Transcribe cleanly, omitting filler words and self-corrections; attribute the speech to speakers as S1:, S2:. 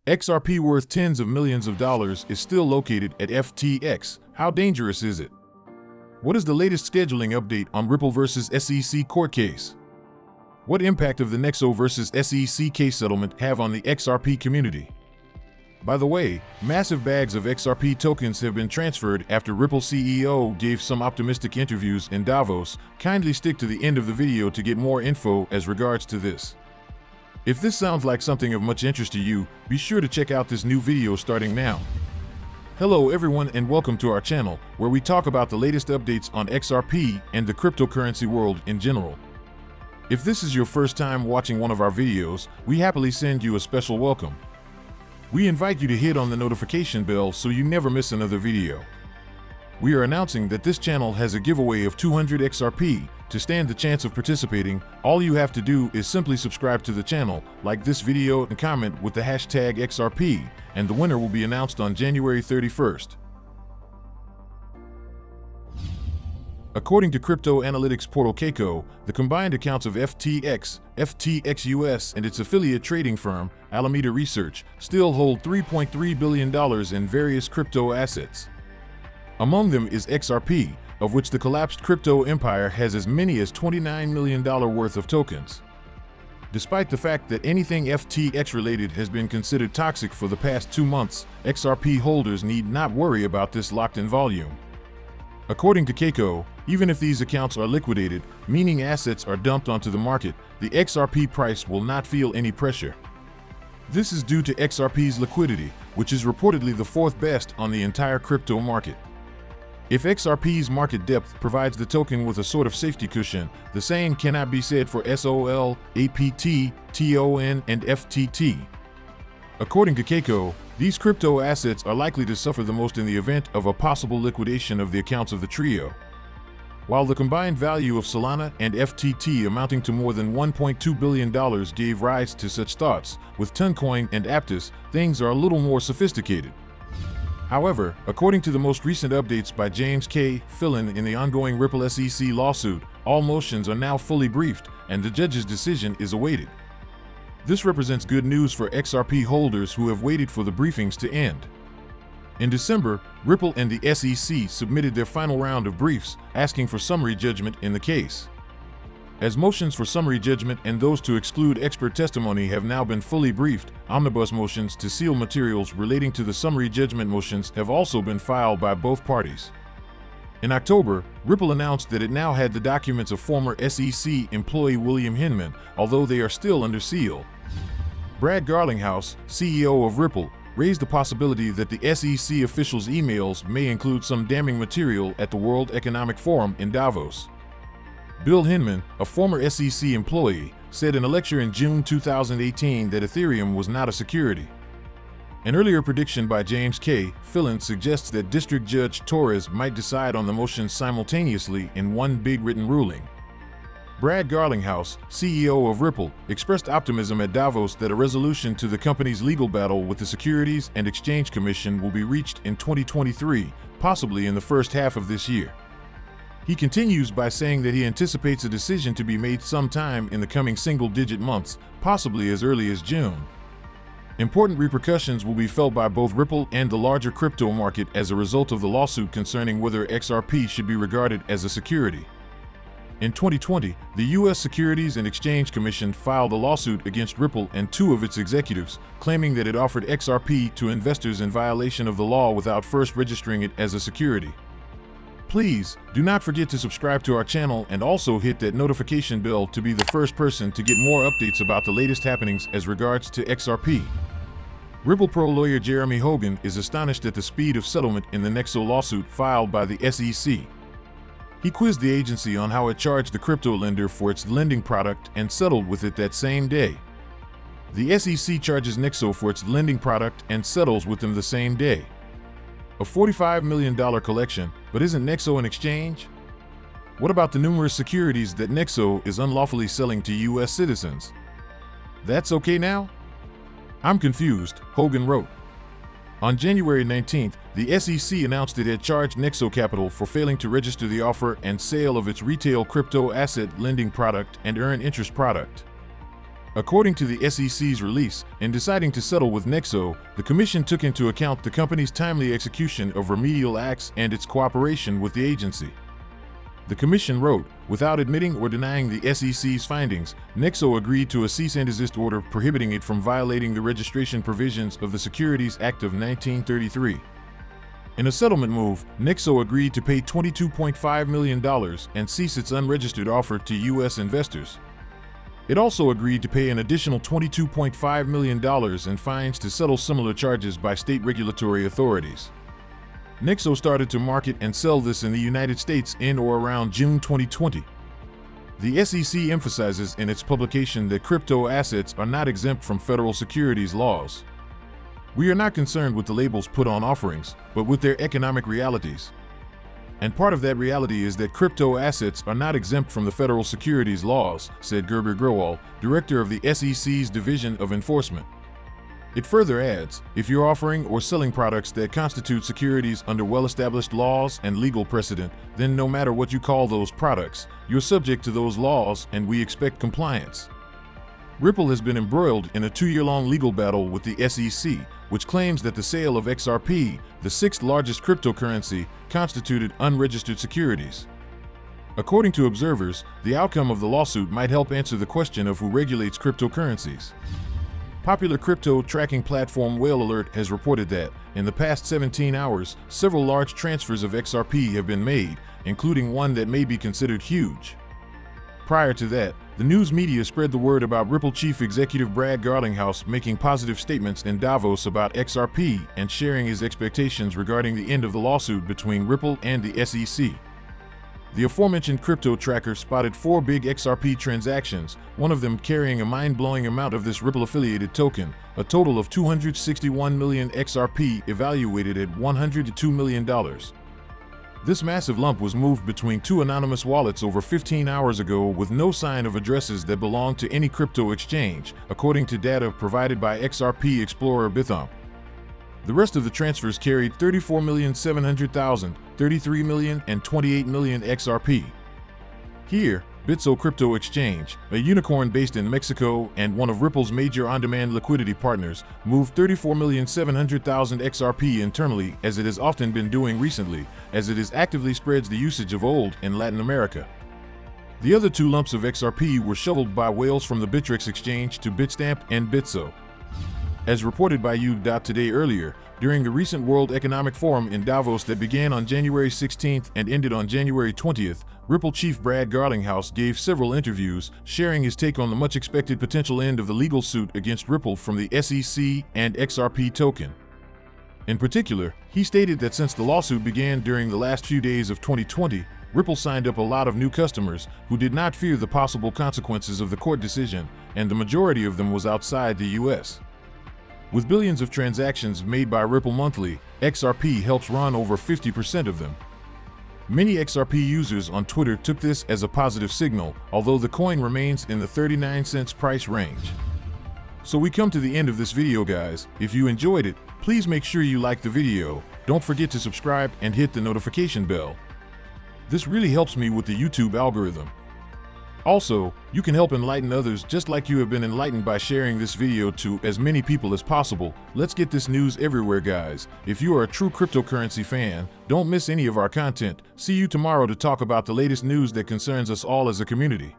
S1: XRP worth tens of millions of dollars is still located at FTX. How dangerous is it? What is the latest scheduling update on Ripple versus SEC court case? What impact of the Nexo versus SEC case settlement have on the XRP community? By the way, massive bags of XRP tokens have been transferred after Ripple CEO gave some optimistic interviews in Davos. Kindly stick to the end of the video to get more info as regards to this. If this sounds like something of much interest to you, be sure to check out this new video starting now. Hello everyone and welcome to our channel, where we talk about the latest updates on XRP and the cryptocurrency world in general. If this is your first time watching one of our videos, we happily send you a special welcome. We invite you to hit on the notification bell so you never miss another video. We are announcing that this channel has a giveaway of 200 XRP. To stand the chance of participating, all you have to do is simply subscribe to the channel, like this video and comment with the hashtag XRP, and the winner will be announced on January 31st. According to crypto analytics portal Nexo, the combined accounts of FTX, FTX US, and its affiliate trading firm, Alameda Research, still hold $3.3 billion in various crypto assets. Among them is XRP, of which the collapsed crypto empire has as many as $29 million worth of tokens. Despite the fact that anything FTX related has been considered toxic for the past 2 months, XRP holders need not worry about this locked-in volume. According to Nexo, even if these accounts are liquidated, meaning assets are dumped onto the market, the XRP price will not feel any pressure. This is due to XRP's liquidity, which is reportedly the fourth best on the entire crypto market. If XRP's market depth provides the token with a sort of safety cushion, the same cannot be said for SOL, APT, TON, and FTT. According to Nexo, these crypto assets are likely to suffer the most in the event of a possible liquidation of the accounts of the trio. While the combined value of Solana and FTT amounting to more than $1.2 billion gave rise to such thoughts, with Toncoin and Aptos, things are a little more sophisticated. However, according to the most recent updates by James K. Fillon in the ongoing Ripple SEC lawsuit, all motions are now fully briefed, and the judge's decision is awaited. This represents good news for XRP holders who have waited for the briefings to end. In December, Ripple and the SEC submitted their final round of briefs, asking for summary judgment in the case. As motions for summary judgment and those to exclude expert testimony have now been fully briefed, omnibus motions to seal materials relating to the summary judgment motions have also been filed by both parties. In October, Ripple announced that it now had the documents of former SEC employee William Hinman, although they are still under seal. Brad Garlinghouse, CEO of Ripple, raised the possibility that the SEC officials' emails may include some damning material at the World Economic Forum in Davos. Bill Hinman, a former SEC employee, said in a lecture in June 2018 that Ethereum was not a security. An earlier prediction by James K. Fillon suggests that District Judge Torres might decide on the motions simultaneously in one big written ruling. Brad Garlinghouse, CEO of Ripple, expressed optimism at Davos that a resolution to the company's legal battle with the Securities and Exchange Commission will be reached in 2023, possibly in the first half of this year. He continues by saying that he anticipates a decision to be made sometime in the coming single-digit months, possibly as early as June. Important repercussions will be felt by both Ripple and the larger crypto market as a result of the lawsuit concerning whether XRP should be regarded as a security. In 2020, the U.S. Securities and Exchange Commission filed a lawsuit against Ripple and 2 of its executives, claiming that it offered XRP to investors in violation of the law without first registering it as a security. Please, do not forget to subscribe to our channel and also hit that notification bell to be the first person to get more updates about the latest happenings as regards to XRP. Ripple Pro lawyer Jeremy Hogan is astonished at the speed of settlement in the Nexo lawsuit filed by the SEC. He quizzed the agency on how it charged the crypto lender for its lending product and settled with it that same day. The SEC charges Nexo for its lending product and settles with them the same day. A $45 million collection, but isn't Nexo an exchange? What about the numerous securities that Nexo is unlawfully selling to U.S. citizens? That's okay now? I'm confused, Hogan wrote. On January 19th, the SEC announced it had charged Nexo Capital for failing to register the offer and sale of its retail crypto asset lending product and earn interest product. According to the SEC's release, in deciding to settle with Nexo, the Commission took into account the company's timely execution of remedial acts and its cooperation with the agency. The Commission wrote, without admitting or denying the SEC's findings, Nexo agreed to a cease and desist order prohibiting it from violating the registration provisions of the Securities Act of 1933. In a settlement move, Nexo agreed to pay $22.5 million and cease its unregistered offer to U.S. investors. It also agreed to pay an additional $22.5 million in fines to settle similar charges by state regulatory authorities. Nexo started to market and sell this in the United States in or around June 2020. The SEC emphasizes in its publication that crypto assets are not exempt from federal securities laws. We are not concerned with the labels put on offerings, but with their economic realities. And part of that reality is that crypto assets are not exempt from the federal securities laws, said Gerber Grewal, director of the SEC's Division of Enforcement. It further adds, if you're offering or selling products that constitute securities under well-established laws and legal precedent, then no matter what you call those products, you're subject to those laws and we expect compliance. Ripple has been embroiled in a 2-year-long legal battle with the SEC, which claims that the sale of XRP, the 6th largest cryptocurrency, constituted unregistered securities. According to observers, the outcome of the lawsuit might help answer the question of who regulates cryptocurrencies. Popular crypto tracking platform Whale Alert has reported that, in the past 17 hours, several large transfers of XRP have been made, including one that may be considered huge. Prior to that, the news media spread the word about Ripple chief executive Brad Garlinghouse making positive statements in Davos about XRP and sharing his expectations regarding the end of the lawsuit between Ripple and the SEC. The aforementioned crypto tracker spotted 4 big XRP transactions, one of them carrying a mind-blowing amount of this Ripple-affiliated token, a total of 261 million XRP evaluated at $102 million. This massive lump was moved between 2 anonymous wallets over 15 hours ago with no sign of addresses that belong to any crypto exchange, according to data provided by XRP Explorer Bithump. The rest of the transfers carried 34,700,000, 33 million, and 28 million XRP. Here, Bitso Crypto Exchange, a unicorn based in Mexico and one of Ripple's major on-demand liquidity partners, moved 34,700,000 XRP internally, as it has often been doing recently, as it actively spreads the usage of OLD in Latin America. The other 2 lumps of XRP were shoveled by Whales from the Bittrex exchange to Bitstamp and Bitso. As reported by U.Today earlier, during the recent World Economic Forum in Davos that began on January 16th and ended on January 20th, Ripple chief Brad Garlinghouse gave several interviews, sharing his take on the much-expected potential end of the legal suit against Ripple from the SEC and XRP token. In particular, he stated that since the lawsuit began during the last few days of 2020, Ripple signed up a lot of new customers who did not fear the possible consequences of the court decision, and the majority of them was outside the U.S. With billions of transactions made by Ripple monthly, XRP helps run over 50% of them. Many XRP users on Twitter took this as a positive signal, although the coin remains in the 39 cents price range. So we come to the end of this video, guys. If you enjoyed it, please make sure you like the video, don't forget to subscribe and hit the notification bell. This really helps me with the YouTube algorithm. Also, you can help enlighten others just like you have been enlightened by sharing this video to as many people as possible. Let's get this news everywhere, guys. If you are a true cryptocurrency fan, don't miss any of our content. See you tomorrow to talk about the latest news that concerns us all as a community.